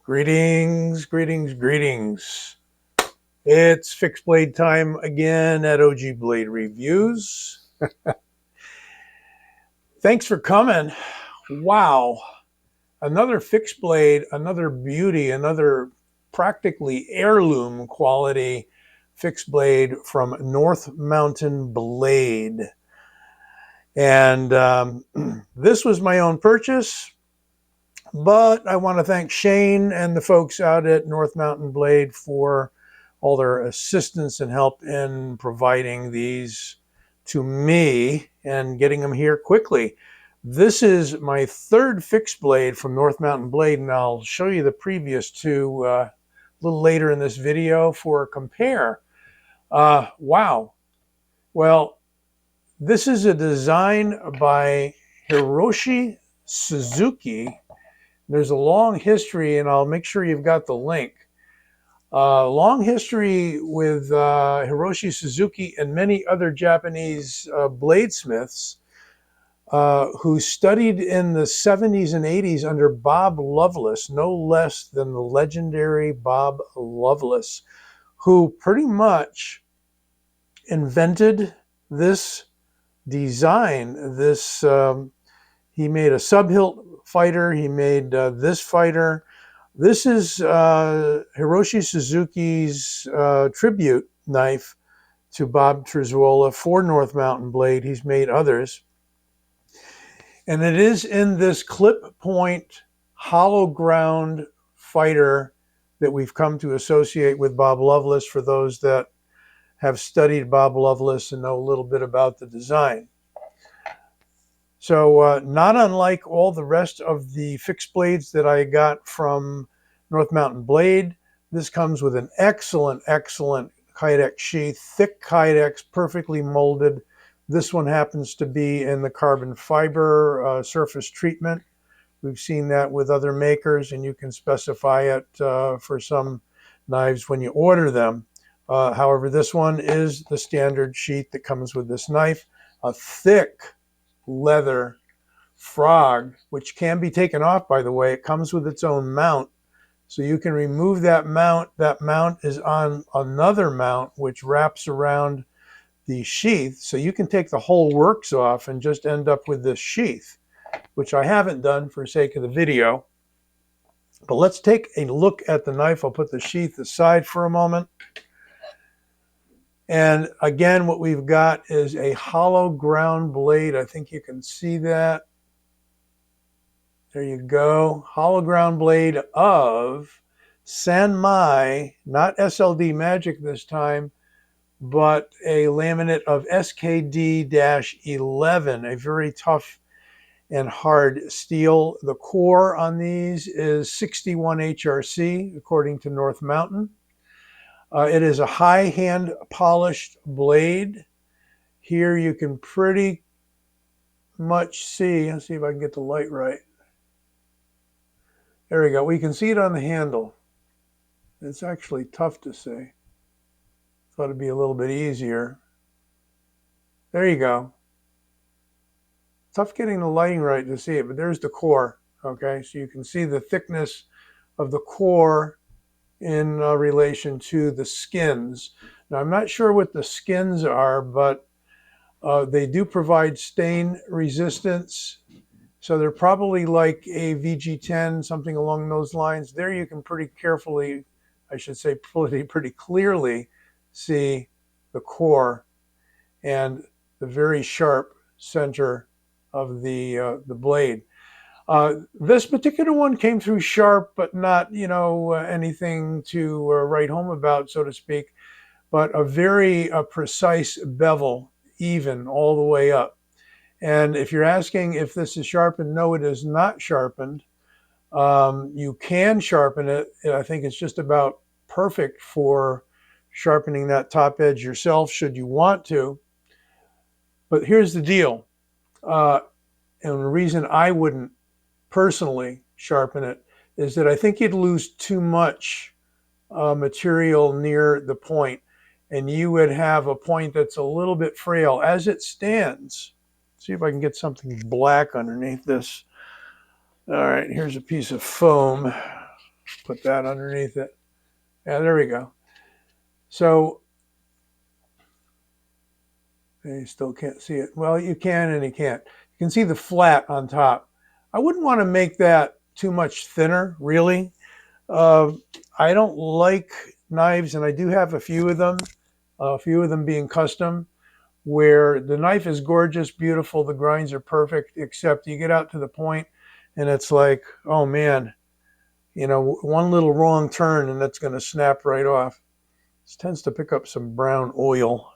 Greetings, greetings, greetings. It's fixed blade time again at OG Blade Reviews. Thanks for coming. Wow. Another fixed blade, another beauty, another practically heirloom quality fixed blade from North Mountain Blade. And this was my own purchase. But I want to thank Shane and the folks out at North Mountain Blade for all their assistance and help in providing these to me and getting them here quickly. This is my third fixed blade from North Mountain Blade, and I'll show you the previous two a little later in this video for a compare. Wow. Well, this is a design by Hiroshii Suzuki. There's a long history, and I'll make sure you've got the link. Long history with Hiroshii Suzuki and many other Japanese bladesmiths who studied in the 70s and 80s under Bob Loveless, no less than the legendary Bob Loveless, who pretty much invented this design. He made a sub-hilt fighter. He made this fighter. This is Hiroshii Suzuki's tribute knife to Bob Trezuola for North Mountain Blade. He's made others. And it is in this clip point hollow ground fighter that we've come to associate with Bob Loveless for those that have studied Bob Loveless and know a little bit about the design. So not unlike all the rest of the fixed blades that I got from North Mountain Blade, this comes with an excellent, excellent Kydex sheath, thick Kydex, perfectly molded. This one happens to be in the carbon fiber surface treatment. We've seen that with other makers, and you can specify it for some knives when you order them. However, this one is the standard sheath that comes with this knife, a thick leather frog, which can be taken off, by the way. It comes with its own mount, so you can remove that mount. That mount is on another mount which wraps around the sheath, so you can take the whole works off and just end up with this sheath, which I haven't done for sake of the video. But let's take a look at the knife. I'll put the sheath aside for a moment. And again, what we've got is a hollow ground blade. I think you can see that. There you go. Hollow ground blade of San Mai, not SLD Magic this time, but a laminate of SKD-11, a very tough and hard steel. The core on these is 61 HRC, according to North Mountain. It is a high hand polished blade. Here you can pretty much see, let's see if I can get the light right. There we go. We can see it on the handle. It's actually tough to see. Thought it'd be a little bit easier. There you go. Tough getting the lighting right to see it, but there's the core. Okay, so you can see the thickness of the core in relation to the skins. Now, I'm not sure what the skins are, but they do provide stain resistance. So they're probably like a VG10, something along those lines. There you can pretty carefully, I should say pretty clearly see the core and the very sharp center of the blade. This particular one came through sharp, but not, anything to write home about, so to speak, but a very precise bevel, even all the way up. And if you're asking if this is sharpened, no, it is not sharpened. You can sharpen it. I think it's just about perfect for sharpening that top edge yourself, should you want to. But here's the deal. And the reason I wouldn't personally sharpen it is that I think you'd lose too much material near the point, and you would have a point that's a little bit frail as it stands. See if I can get something black underneath this. All right, here's a piece of foam. Put that underneath it. Yeah, there we go. So you still can't see it. Well, you can and you can't. You can see the flat on top. I wouldn't want to make that too much thinner, really. I don't like knives, and I do have a few of them being custom, where the knife is gorgeous, beautiful, the grinds are perfect, except you get out to the point and it's like, oh man, one little wrong turn and that's going to snap right off. This tends to pick up some brown oil.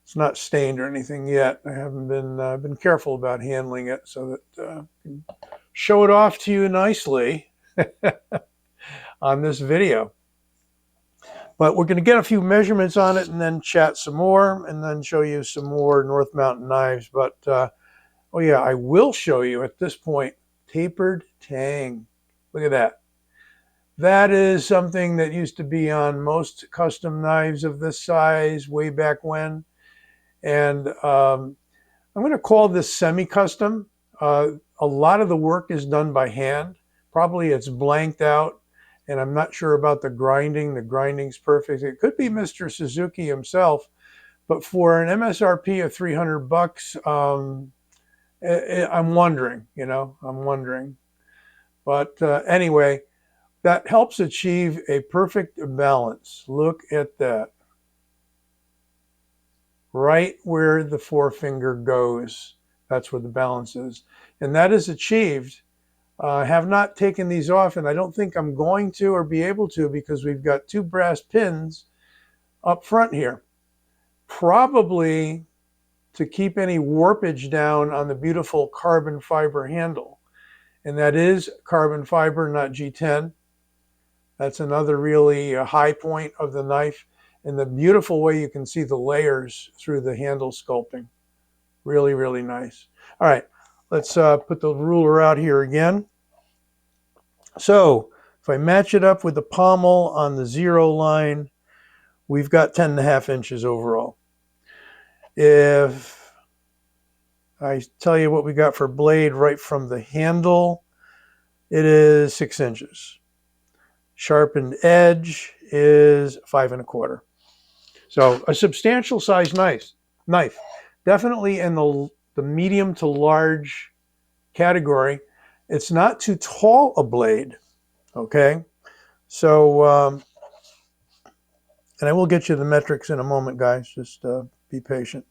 It's not stained or anything yet. I haven't been careful about handling it so that I can show it off to you nicely on this video. But we're going to get a few measurements on it and then chat some more and then show you some more North Mountain knives. But, oh yeah, I will show you at this point, tapered tang. Look at that. That is something that used to be on most custom knives of this size way back when. And I'm going to call this semi-custom. A lot of the work is done by hand. Probably it's blanked out. And I'm not sure about the grinding. The grinding's perfect. It could be Mr. Suzuki himself, but for an MSRP of $300, I'm wondering. I'm wondering. But anyway, that helps achieve a perfect balance. Look at that. Right where the forefinger goes, that's where the balance is. And that is achieved. I have not taken these off, and I don't think I'm going to or be able to because we've got two brass pins up front here. Probably to keep any warpage down on the beautiful carbon fiber handle. And that is carbon fiber, not G10. That's another really high point of the knife. And the beautiful way you can see the layers through the handle sculpting. Really, really nice. All right. Let's put the ruler out here again. So if I match it up with the pommel on the 0 line, we've got 10.5 inches overall. If I tell you what we got for blade right from the handle, it is 6 inches. Sharpened edge is 5 1/4. So a substantial size knife. Definitely in the medium to large category. It's not too tall a blade, okay? So, and I will get you the metrics in a moment, guys. Just be patient.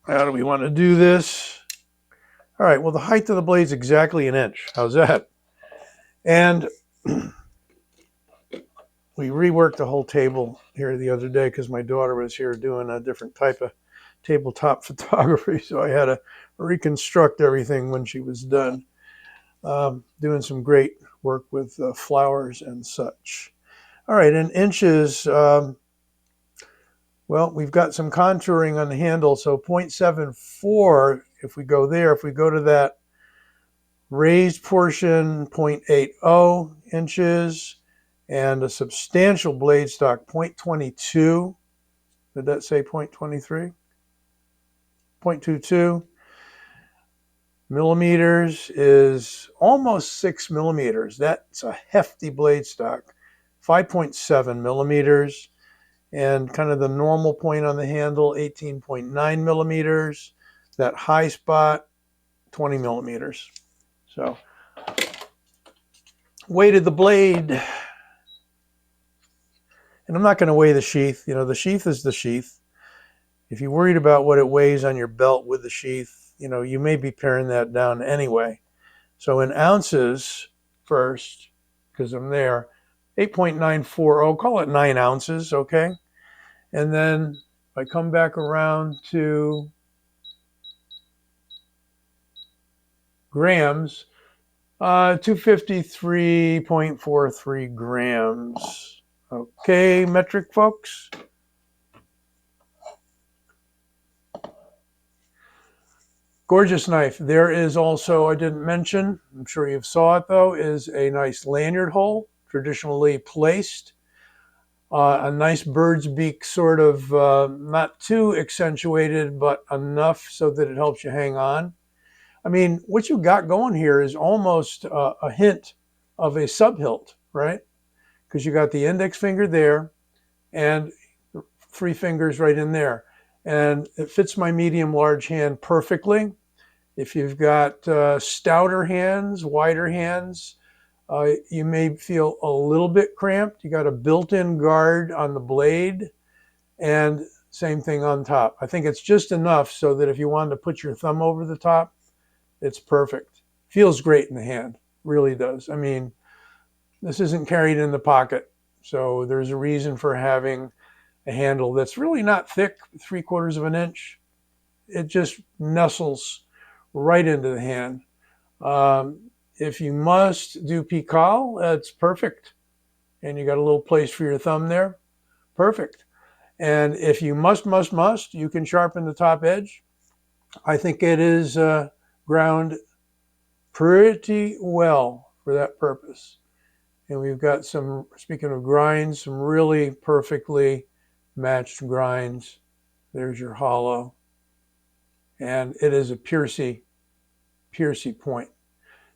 How do we want to do this? All right, well, the height of the blade is exactly 1 inch. How's that? And we reworked the whole table here the other day because my daughter was here doing a different type of tabletop photography, so I had to reconstruct everything when she was done. Doing some great work with flowers and such. All right, in inches, well, we've got some contouring on the handle, so 0.74, if we go there, if we go to that raised portion, 0.80 inches, and a substantial blade stock, 0.22. Did that say 0.23? 0.22 millimeters is almost 6 millimeters. That's a hefty blade stock. 5.7 millimeters. And kind of the normal point on the handle, 18.9 millimeters. That high spot, 20 millimeters. So, weighted the blade. And I'm not going to weigh the sheath. The sheath is the sheath. If you're worried about what it weighs on your belt with the sheath, you may be paring that down anyway. So in ounces first, because I'm there, 8.940, call it 9 ounces, okay? And then if I come back around to grams, 253.43 grams. Okay, metric folks. Gorgeous knife. There is also, I didn't mention, I'm sure you saw it though, is a nice lanyard hole, traditionally placed. A nice bird's beak, sort of not too accentuated, but enough so that it helps you hang on. I mean, what you got going here is almost a hint of a subhilt, right? Because you got the index finger there and 3 fingers right in there. And it fits my medium large hand perfectly. If you've got stouter hands, wider hands, you may feel a little bit cramped. You got a built-in guard on the blade and same thing on top. I think it's just enough so that if you wanted to put your thumb over the top, it's perfect. Feels great in the hand, really does. I mean, this isn't carried in the pocket, so there's a reason for having a handle that's really not thick, 3/4 of an inch. It just nestles right into the hand. If you must do pical, that's perfect. And you got a little place for your thumb there, perfect. And if you must, you can sharpen the top edge. I think it is ground pretty well for that purpose. And we've got some, speaking of grinds, some really perfectly matched grinds. There's your hollow. And it is a piercy point.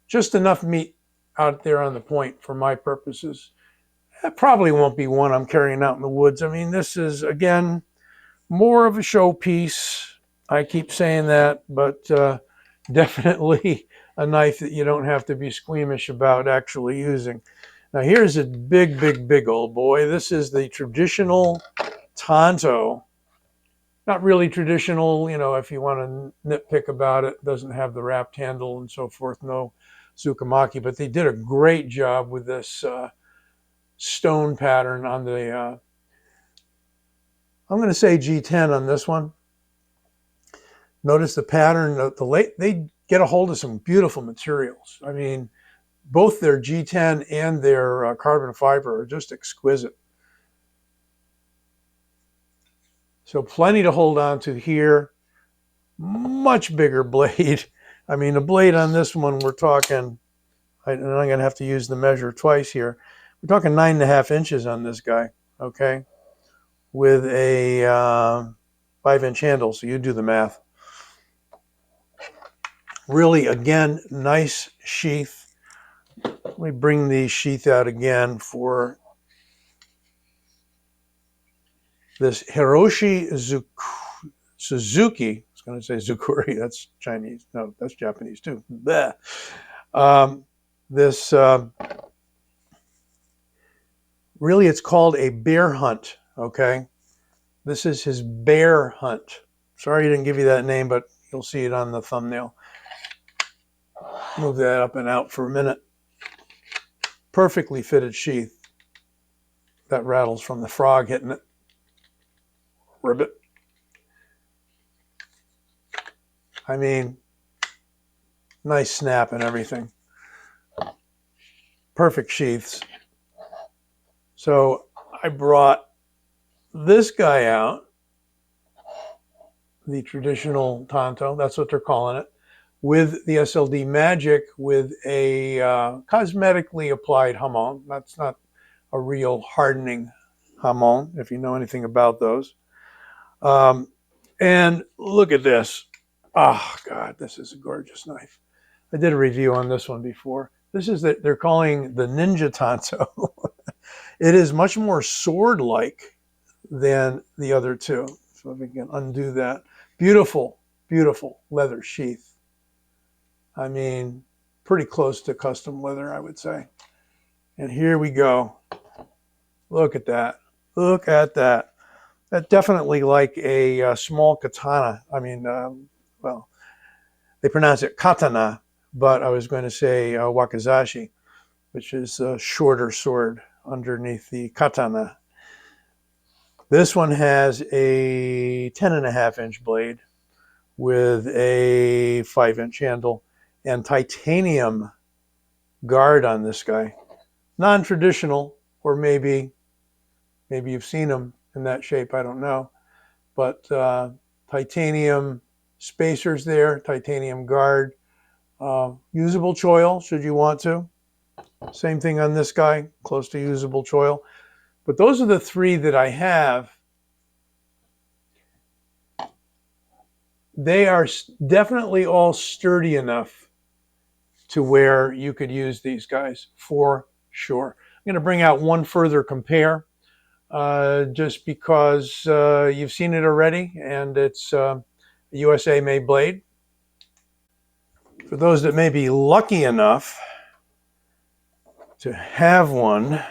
Just enough meat out there on the point for my purposes. That probably won't be one I'm carrying out in the woods. I mean, this is, again, more of a showpiece. I keep saying that, but definitely a knife that you don't have to be squeamish about actually using. Now, here's a big old boy. This is the traditional Tanto. Not really traditional, you know, if you want to nitpick about it. Doesn't have the wrapped handle and so forth. No Zukamaki, but they did a great job with this stone pattern on the, I'm going to say G10 on this one. Notice the pattern, they get a hold of some beautiful materials. I mean, both their G10 and their carbon fiber are just exquisite. So plenty to hold on to here. Much bigger blade. I mean, the blade on this one, we're talking, and I'm going to have to use the measure twice here. We're talking 9.5 inches on this guy, okay? With a 5-inch handle, so you do the math. Really, again, nice sheath. Let me bring the sheath out again for this Hiroshii Suzuki. I was going to say Zukuri. That's Chinese. No, that's Japanese too. Really, it's called a bear hunt, okay? This is his bear hunt. Sorry I didn't give you that name, but you'll see it on the thumbnail. Move that up and out for a minute. Perfectly fitted sheath. That rattles from the frog hitting it. Ribbit. I mean, nice snap and everything. Perfect sheaths. So I brought this guy out, the traditional Tanto, that's what they're calling it, with the SLD Magic with a cosmetically applied hamon. That's not a real hardening hamon, if you know anything about those. And look at this. Oh, God, this is a gorgeous knife. I did a review on this one before. This is that they're calling the Ninja Tanto. It is much more sword-like than the other two. So if we can undo that. Beautiful, beautiful leather sheath. I mean, pretty close to custom leather, I would say. And here we go. Look at that. Look at that. That definitely like a small katana. I mean, well, they pronounce it katana, but I was going to say wakizashi, which is a shorter sword underneath the katana. This one has a 10.5-inch blade with a 5-inch handle and titanium guard on this guy. Non-traditional, or maybe you've seen them in that shape, I don't know. But titanium spacers there, titanium guard. Usable choil, should you want to. Same thing on this guy, close to usable choil. But those are the three that I have. they are definitely all sturdy enough to where you could use these guys for sure. I'm going to bring out one further compare just because you've seen it already, and it's a USA made blade. For those that may be lucky enough to have one,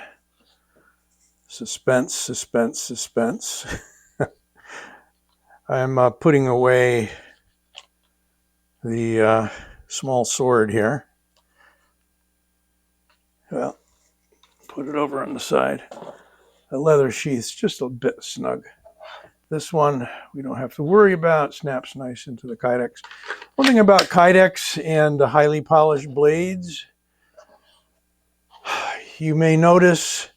suspense, suspense, suspense. I'm putting away the small sword here. Well, put it over on the side. The leather sheath's just a bit snug. This one we don't have to worry about. Snaps nice into the Kydex. One thing about Kydex and the highly polished blades, you may notice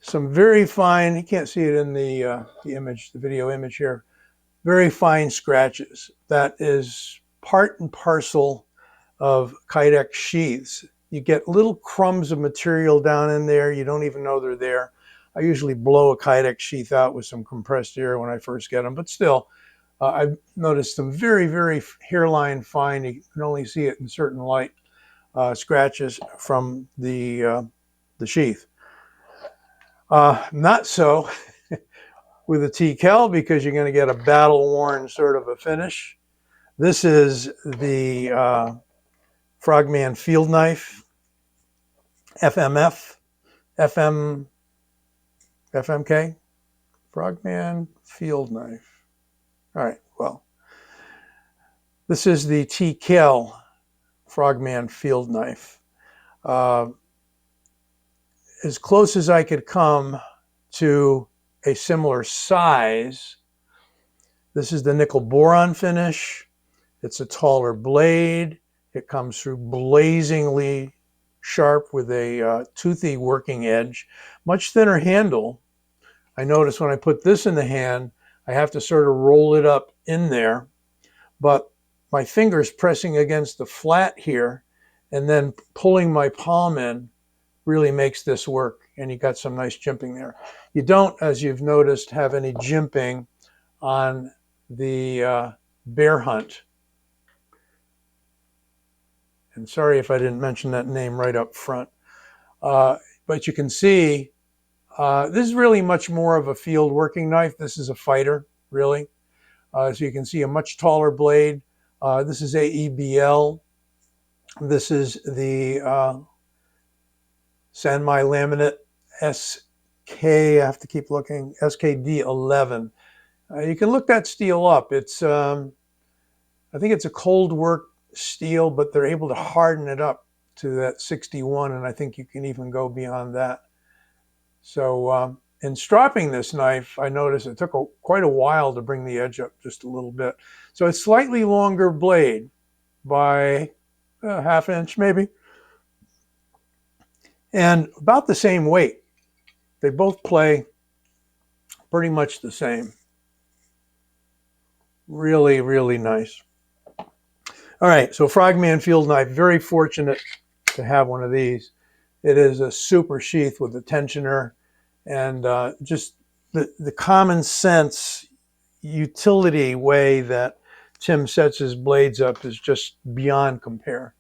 some very fine, you can't see it in the image, the video image here, very fine scratches. That is part and parcel of Kydex sheaths. You get little crumbs of material down in there. You don't even know they're there. I usually blow a Kydex sheath out with some compressed air when I first get them, but still, I've noticed some very, very hairline fine, you can only see it in certain light, scratches from the sheath. Not so with a TKL, because you're going to get a battle-worn sort of a finish. This is the Frogman Field Knife, FMF, FMK, Frogman Field Knife. All right, well, this is the TKL Frogman Field Knife. As close as I could come to a similar size. This is the nickel boron finish. It's a taller blade. It comes through blazingly sharp with a toothy working edge. Much thinner handle. I notice when I put this in the hand, I have to sort of roll it up in there, but my fingers pressing against the flat here and then pulling my palm in really makes this work, and you got some nice jimping there. You don't, as you've noticed, have any jimping on the Bear Hunt. And sorry if I didn't mention that name right up front. But you can see this is really much more of a field working knife. This is a fighter, really. So you can see a much taller blade. This is AEBL. This is the San Mai laminate SK, I have to keep looking, SKD11. You can look that steel up. It's, I think it's a cold work steel, but they're able to harden it up to that 61, and I think you can even go beyond that. So in stropping this knife, I noticed it took quite a while to bring the edge up just a little bit. So it's slightly longer blade by a half inch maybe, and about the same weight. They both play pretty much the same. Really, really nice. All right, so Frogman Field Knife, very fortunate to have one of these. It is a super sheath with a tensioner, and just the common sense utility way that Tim sets his blades up is just beyond compare.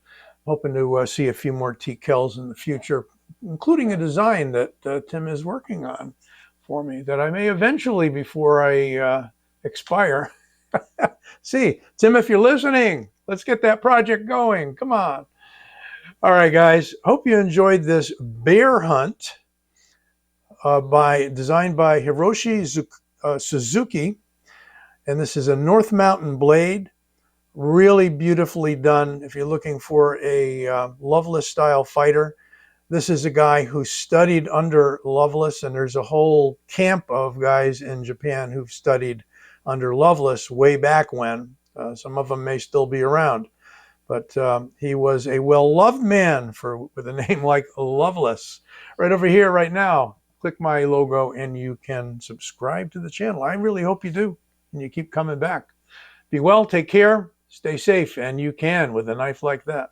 Hoping to see a few more TKLs in the future, including a design that Tim is working on for me that I may eventually, before I expire. See, Tim, if you're listening, let's get that project going. Come on. All right, guys. Hope you enjoyed this Bear Hunt designed by Hiroshii Suzuki. And this is a North Mountain blade. Really beautifully done. If you're looking for a Loveless style fighter, this is a guy who studied under Loveless, and there's a whole camp of guys in Japan who've studied under Loveless way back when. Some of them may still be around, but he was a well-loved man with a name like Loveless. Right over here, right now, click my logo and you can subscribe to the channel. I really hope you do, and you keep coming back. Be well, take care, stay safe, and you can with a knife like that.